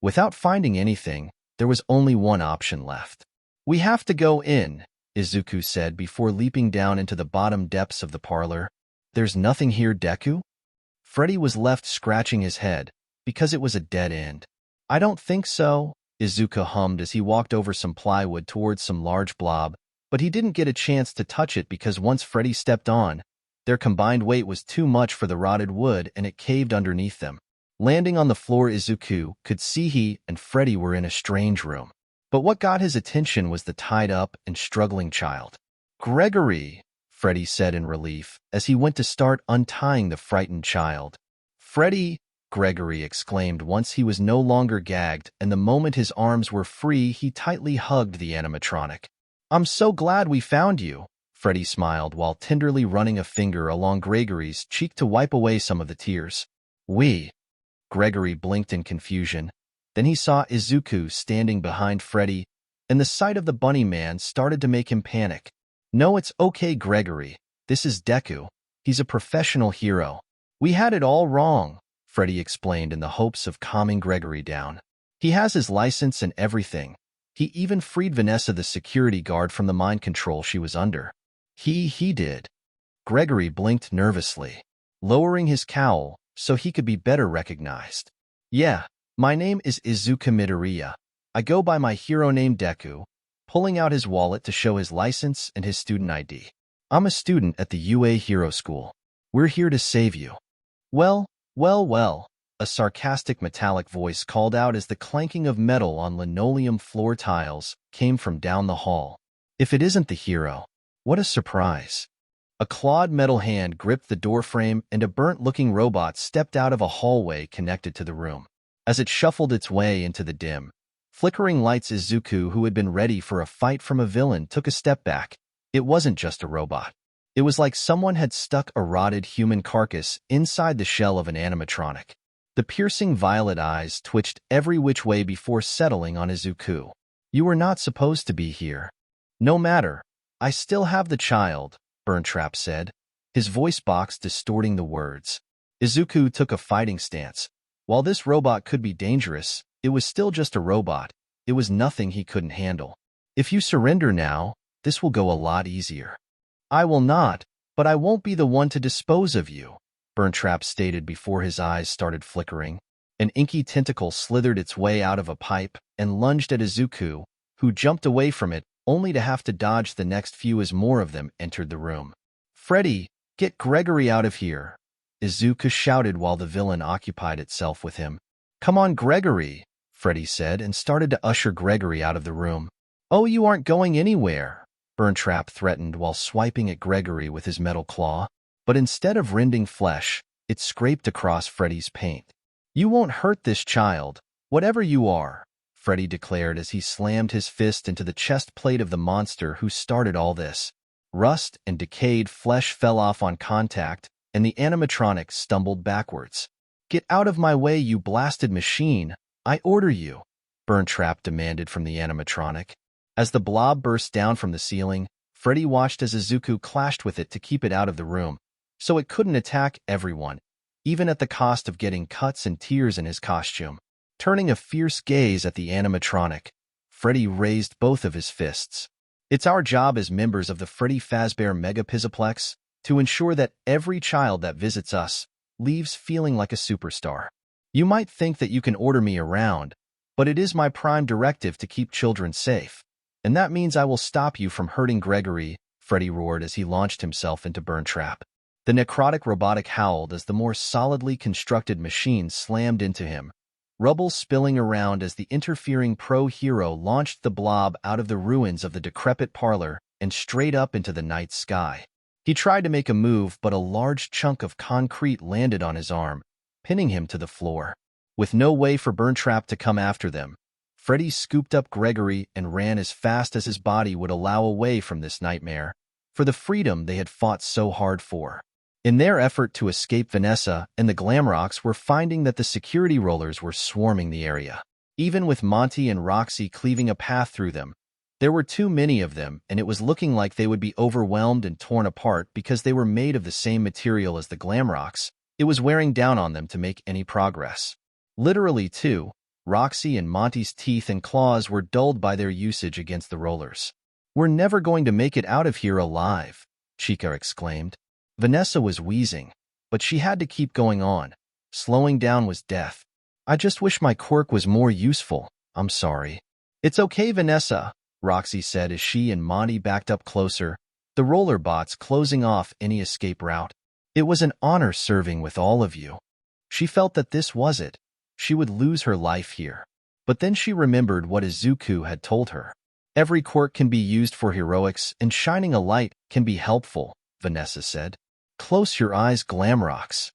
Without finding anything, there was only one option left. We have to go in, Izuku said before leaping down into the bottom depths of the parlor. There's nothing here, Deku? Freddy was left scratching his head, because it was a dead end. I don't think so, Izuku hummed as he walked over some plywood towards some large blob, but he didn't get a chance to touch it because once Freddy stepped on, their combined weight was too much for the rotted wood and it caved underneath them. Landing on the floor, Izuku could see he and Freddy were in a strange room. But what got his attention was the tied-up and struggling child. Gregory, Freddy said in relief as he went to start untying the frightened child. Freddy, Gregory exclaimed once he was no longer gagged, and the moment his arms were free, he tightly hugged the animatronic. I'm so glad we found you, Freddy smiled while tenderly running a finger along Gregory's cheek to wipe away some of the tears. We. Gregory blinked in confusion. Then he saw Izuku standing behind Freddy, and the sight of the bunny man started to make him panic. No, it's okay, Gregory. This is Deku. He's a professional hero. We had it all wrong, Freddy explained in the hopes of calming Gregory down. He has his license and everything. He even freed Vanessa, the security guard, from the mind control she was under. He did. Gregory blinked nervously, lowering his cowl so he could be better recognized. Yeah, my name is Izuku Midoriya. I go by my hero name Deku, pulling out his wallet to show his license and his student ID. I'm a student at the UA Hero School. We're here to save you. Well, a sarcastic metallic voice called out as the clanking of metal on linoleum floor tiles came from down the hall. If it isn't the hero, what a surprise. A clawed metal hand gripped the doorframe and a burnt-looking robot stepped out of a hallway connected to the room. As it shuffled its way into the dim, flickering lights, Izuku, who had been ready for a fight from a villain, took a step back. It wasn't just a robot. It was like someone had stuck a rotted human carcass inside the shell of an animatronic. The piercing violet eyes twitched every which way before settling on Izuku. "You were not supposed to be here." "No matter. I still have the child," Burntrap said, his voice box distorting the words. Izuku took a fighting stance. While this robot could be dangerous, it was still just a robot. It was nothing he couldn't handle. "If you surrender now, this will go a lot easier." "I will not, but I won't be the one to dispose of you," Burntrap stated before his eyes started flickering. An inky tentacle slithered its way out of a pipe and lunged at Izuku, who jumped away from it, only to have to dodge the next few as more of them entered the room. "Freddy, get Gregory out of here," Izuku shouted while the villain occupied itself with him. "Come on, Gregory," Freddy said and started to usher Gregory out of the room. "Oh, you aren't going anywhere," Burntrap threatened while swiping at Gregory with his metal claw. But instead of rending flesh, it scraped across Freddy's paint. "You won't hurt this child, whatever you are," Freddy declared as he slammed his fist into the chest plate of the monster who started all this. Rust and decayed flesh fell off on contact, and the animatronic stumbled backwards. "Get out of my way, you blasted machine! I order you!" Burntrap demanded from the animatronic. As the blob burst down from the ceiling, Freddy watched as Izuku clashed with it to keep it out of the room, so it couldn't attack everyone, even at the cost of getting cuts and tears in his costume. Turning a fierce gaze at the animatronic, Freddy raised both of his fists. "It's our job as members of the Freddy Fazbear Mega Pizzaplex to ensure that every child that visits us leaves feeling like a superstar. You might think that you can order me around, but it is my prime directive to keep children safe. And that means I will stop you from hurting Gregory," Freddy roared as he launched himself into Burntrap. The necrotic robotic howled as the more solidly constructed machine slammed into him, rubble spilling around as the interfering pro-hero launched the blob out of the ruins of the decrepit parlor and straight up into the night sky. He tried to make a move, but a large chunk of concrete landed on his arm, pinning him to the floor. With no way for Burntrap to come after them, Freddy scooped up Gregory and ran as fast as his body would allow away from this nightmare, for the freedom they had fought so hard for. In their effort to escape, Vanessa and the Glamrocks were finding that the security rollers were swarming the area. Even with Monty and Roxy cleaving a path through them, there were too many of them, and it was looking like they would be overwhelmed and torn apart because they were made of the same material as the Glamrocks. It was wearing down on them to make any progress. Literally, too, Roxy and Monty's teeth and claws were dulled by their usage against the rollers. "We're never going to make it out of here alive," Chica exclaimed. Vanessa was wheezing, but she had to keep going on. Slowing down was death. "I just wish my quirk was more useful. I'm sorry." "It's okay, Vanessa," Roxy said as she and Monty backed up closer, the roller bots closing off any escape route. "It was an honor serving with all of you." She felt that this was it. She would lose her life here. But then she remembered what Izuku had told her. "Every quirk can be used for heroics, and shining a light can be helpful," Vanessa said. "Close your eyes, Glamrocks."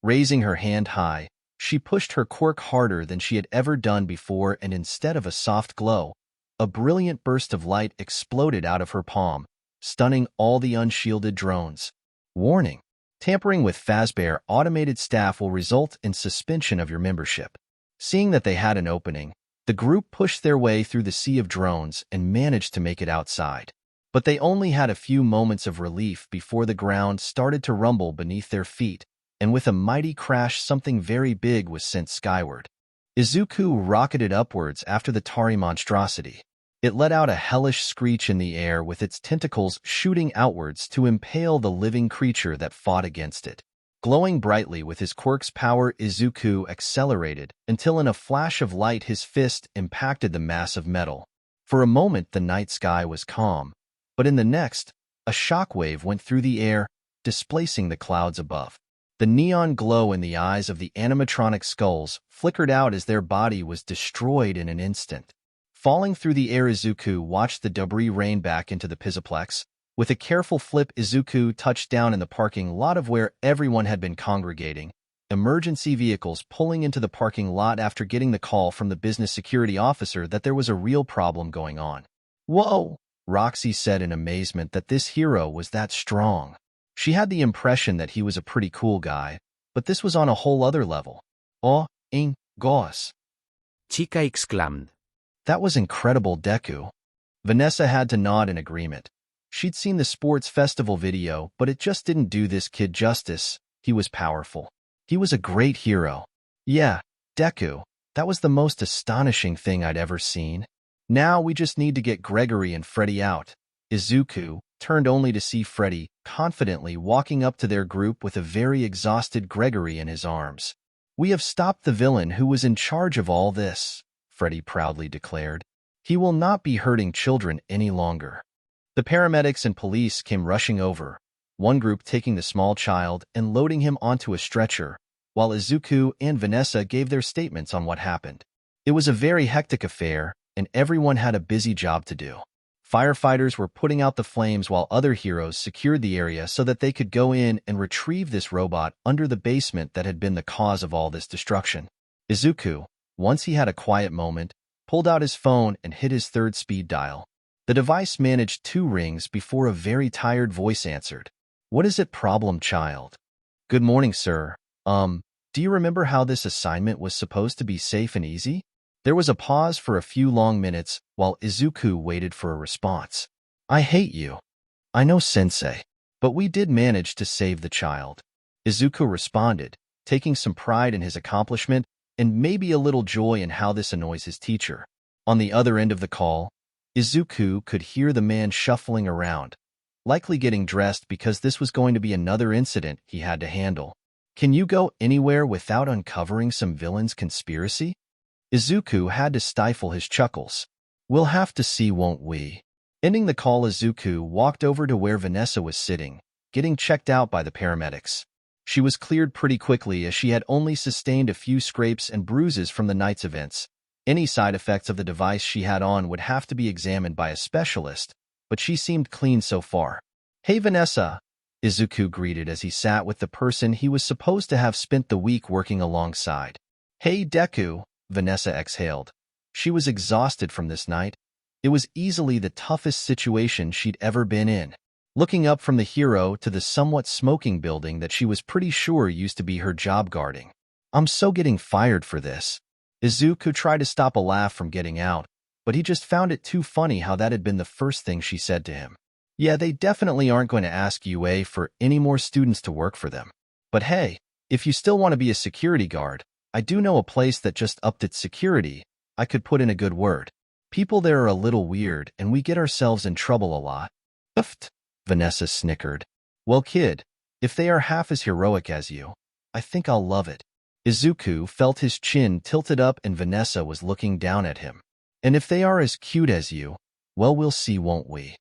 Raising her hand high, she pushed her quirk harder than she had ever done before, and instead of a soft glow, a brilliant burst of light exploded out of her palm, stunning all the unshielded drones. Warning: tampering with Fazbear automated staff will result in suspension of your membership. Seeing that they had an opening, the group pushed their way through the sea of drones and managed to make it outside. But they only had a few moments of relief before the ground started to rumble beneath their feet, and with a mighty crash something very big was sent skyward. Izuku rocketed upwards after the tarry monstrosity. It let out a hellish screech in the air with its tentacles shooting outwards to impale the living creature that fought against it. Glowing brightly with his quirk's power, Izuku accelerated until in a flash of light his fist impacted the mass of metal. For a moment the night sky was calm, but in the next, a shockwave went through the air, displacing the clouds above. The neon glow in the eyes of the animatronic skulls flickered out as their body was destroyed in an instant. Falling through the air, Izuku watched the debris rain back into the Pizzaplex, With a careful flip, Izuku touched down in the parking lot of where everyone had been congregating, emergency vehicles pulling into the parking lot after getting the call from the business security officer that there was a real problem going on. Whoa! Roxy said in amazement that this hero was that strong. She had the impression that he was a pretty cool guy, but this was on a whole other level. Oh, ein Gauss. Chica exclaimed. That was incredible, Deku. Vanessa had to nod in agreement. She'd seen the sports festival video, but it just didn't do this kid justice. He was powerful. He was a great hero. Yeah, Deku, that was the most astonishing thing I'd ever seen. Now we just need to get Gregory and Freddy out. Izuku turned only to see Freddy confidently walking up to their group with a very exhausted Gregory in his arms. We have stopped the villain who was in charge of all this, Freddy proudly declared. He will not be hurting children any longer. The paramedics and police came rushing over, one group taking the small child and loading him onto a stretcher, while Izuku and Vanessa gave their statements on what happened. It was a very hectic affair, and everyone had a busy job to do. Firefighters were putting out the flames while other heroes secured the area so that they could go in and retrieve this robot under the basement that had been the cause of all this destruction. Izuku, once he had a quiet moment, pulled out his phone and hit his third speed dial. The device managed 2 rings before a very tired voice answered. What is it, problem child? Good morning, sir. Do you remember how this assignment was supposed to be safe and easy? There was a pause for a few long minutes while Izuku waited for a response. I hate you. I know, sensei. But we did manage to save the child. Izuku responded, taking some pride in his accomplishment and maybe a little joy in how this annoys his teacher. On the other end of the call, Izuku could hear the man shuffling around, likely getting dressed because this was going to be another incident he had to handle. Can you go anywhere without uncovering some villain's conspiracy? Izuku had to stifle his chuckles. We'll have to see, won't we? Ending the call, Izuku walked over to where Vanessa was sitting, getting checked out by the paramedics. She was cleared pretty quickly as she had only sustained a few scrapes and bruises from the night's events. Any side effects of the device she had on would have to be examined by a specialist, but she seemed clean so far. Hey, Vanessa, Izuku greeted as he sat with the person he was supposed to have spent the week working alongside. Hey, Deku, Vanessa exhaled. She was exhausted from this night. It was easily the toughest situation she'd ever been in. Looking up from the hero to the somewhat smoking building that she was pretty sure used to be her job guarding. I'm so getting fired for this. Izuku tried to stop a laugh from getting out, but he just found it too funny how that had been the first thing she said to him. Yeah, they definitely aren't going to ask UA for any more students to work for them. But hey, if you still want to be a security guard, I do know a place that just upped its security. I could put in a good word. People there are a little weird, and we get ourselves in trouble a lot. Uft, Vanessa snickered. Well, kid, if they are half as heroic as you, I think I'll love it. Izuku felt his chin tilted up and Vanessa was looking down at him. And if they are as cute as you, well, we'll see, won't we?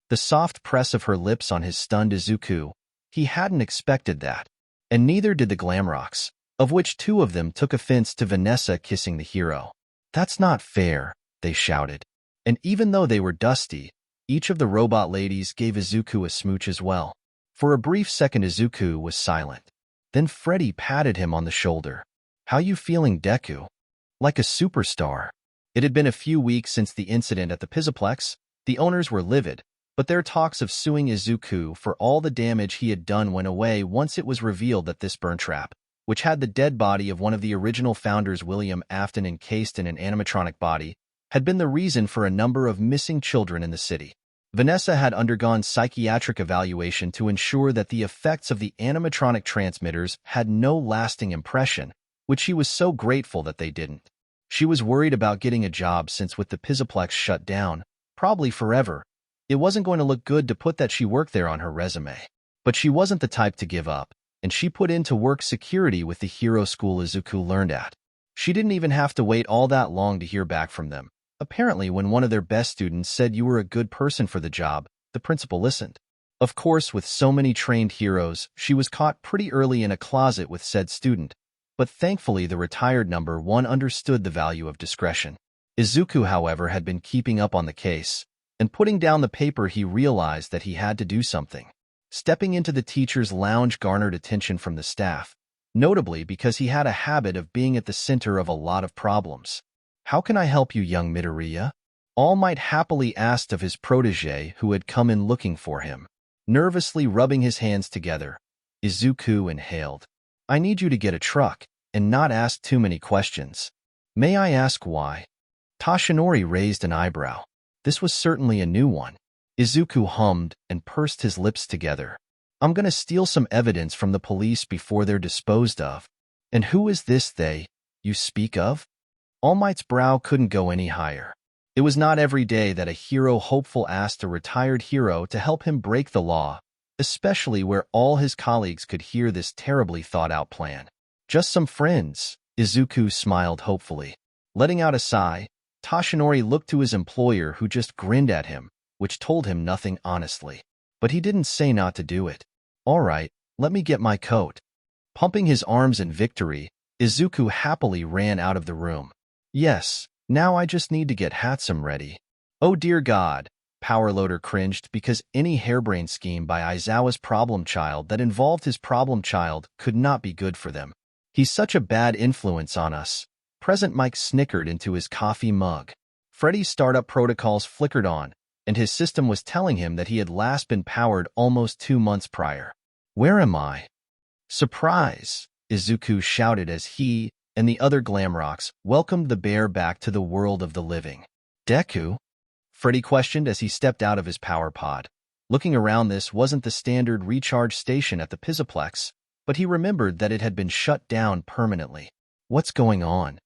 The soft press of her lips on his stunned Izuku. He hadn't expected that. And neither did the Glamrocks, of which 2 of them took offense to Vanessa kissing the hero. That's not fair, they shouted. And even though they were dusty, each of the robot ladies gave Izuku a smooch as well. For a brief second, Izuku was silent. Then Freddy patted him on the shoulder. How you feeling, Deku? Like a superstar. It had been a few weeks since the incident at the Pizzaplex. The owners were livid, but their talks of suing Izuku for all the damage he had done went away once it was revealed that this burn trap, which had the dead body of one of the original founders, William Afton, encased in an animatronic body, had been the reason for a number of missing children in the city. Vanessa had undergone psychiatric evaluation to ensure that the effects of the animatronic transmitters had no lasting impression, which she was so grateful that they didn't. She was worried about getting a job since with the Pizzaplex shut down, probably forever, it wasn't going to look good to put that she worked there on her resume. But she wasn't the type to give up, and she put into work security with the hero school Izuku learned at. She didn't even have to wait all that long to hear back from them. Apparently, when one of their best students said you were a good person for the job, the principal listened. Of course, with so many trained heroes, she was caught pretty early in a closet with said student, but thankfully the retired number 1 understood the value of discretion. Izuku, however, had been keeping up on the case, and putting down the paper he realized that he had to do something. Stepping into the teacher's lounge garnered attention from the staff, notably because he had a habit of being at the center of a lot of problems. "How can I help you, young Midoriya?" All Might happily asked of his protege who had come in looking for him. Nervously rubbing his hands together, Izuku inhaled. "I need you to get a truck and not ask too many questions." "May I ask why?" Toshinori raised an eyebrow. This was certainly a new one. Izuku hummed and pursed his lips together. "I'm gonna steal some evidence from the police before they're disposed of." "And who is this they you speak of?" All Might's brow couldn't go any higher. It was not every day that a hero hopeful asked a retired hero to help him break the law, especially where all his colleagues could hear this terribly thought-out plan. "Just some friends," Izuku smiled hopefully. Letting out a sigh, Toshinori looked to his employer who just grinned at him, which told him nothing honestly. But he didn't say not to do it. "All right, let me get my coat." Pumping his arms in victory, Izuku happily ran out of the room. "Yes, now I just need to get Hatsum ready." "Oh dear God," Powerloader cringed because any harebrained scheme by Aizawa's problem child that involved his problem child could not be good for them. "He's such a bad influence on us." Present Mike snickered into his coffee mug. Freddy's startup protocols flickered on, and his system was telling him that he had last been powered almost 2 months prior. "Where am I?" "Surprise!" Izuku shouted as he and the other Glamrocks welcomed the bear back to the world of the living. "Deku?" Freddy questioned as he stepped out of his power pod. Looking around, this wasn't the standard recharge station at the Pizzaplex, but he remembered that it had been shut down permanently. "What's going on?"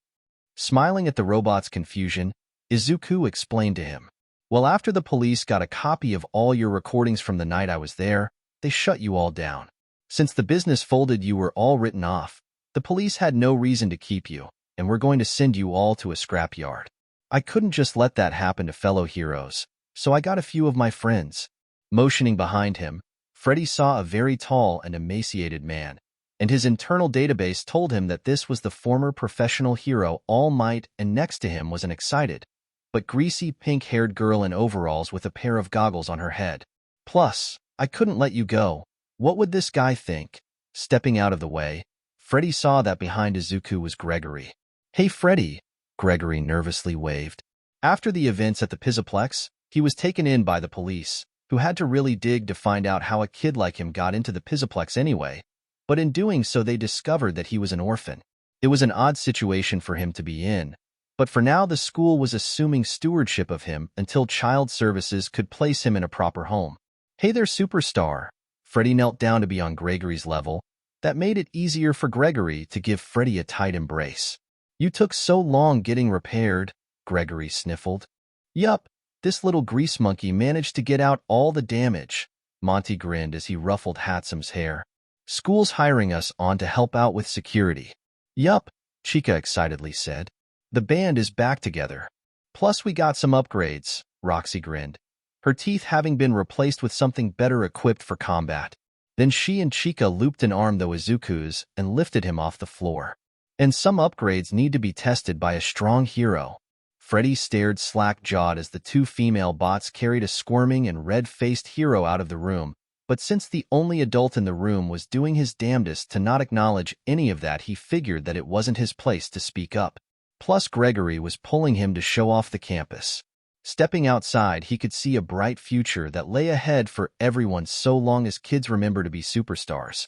Smiling at the robot's confusion, Izuku explained to him. "Well, after the police got a copy of all your recordings from the night I was there, they shut you all down. Since the business folded, you were all written off. The police had no reason to keep you, and we're going to send you all to a scrapyard. I couldn't just let that happen to fellow heroes, so I got a few of my friends." Motioning behind him, Freddy saw a very tall and emaciated man, and his internal database told him that this was the former professional hero All Might, and next to him was an excited, but greasy pink-haired girl in overalls with a pair of goggles on her head. "Plus, I couldn't let you go. What would this guy think?" Stepping out of the way, Freddy saw that behind Izuku was Gregory. "Hey Freddy," Gregory nervously waved. After the events at the Pizzaplex, he was taken in by the police, who had to really dig to find out how a kid like him got into the Pizzaplex anyway, but in doing so they discovered that he was an orphan. It was an odd situation for him to be in, but for now the school was assuming stewardship of him until child services could place him in a proper home. "Hey there, superstar." Freddy knelt down to be on Gregory's level. That made it easier for Gregory to give Freddy a tight embrace. "You took so long getting repaired," Gregory sniffled. "Yup, this little grease monkey managed to get out all the damage." Monty grinned as he ruffled Hatsum's hair. "School's hiring us on to help out with security." "Yup," Chica excitedly said. "The band is back together. Plus we got some upgrades," Roxy grinned, her teeth having been replaced with something better equipped for combat. Then she and Chica looped an arm through Izuku's and lifted him off the floor. "And some upgrades need to be tested by a strong hero." Freddy stared slack-jawed as the 2 female bots carried a squirming and red-faced hero out of the room, but since the only adult in the room was doing his damnedest to not acknowledge any of that, he figured that it wasn't his place to speak up. Plus Gregory was pulling him to show off the campus. Stepping outside, he could see a bright future that lay ahead for everyone so long as kids remember to be superstars.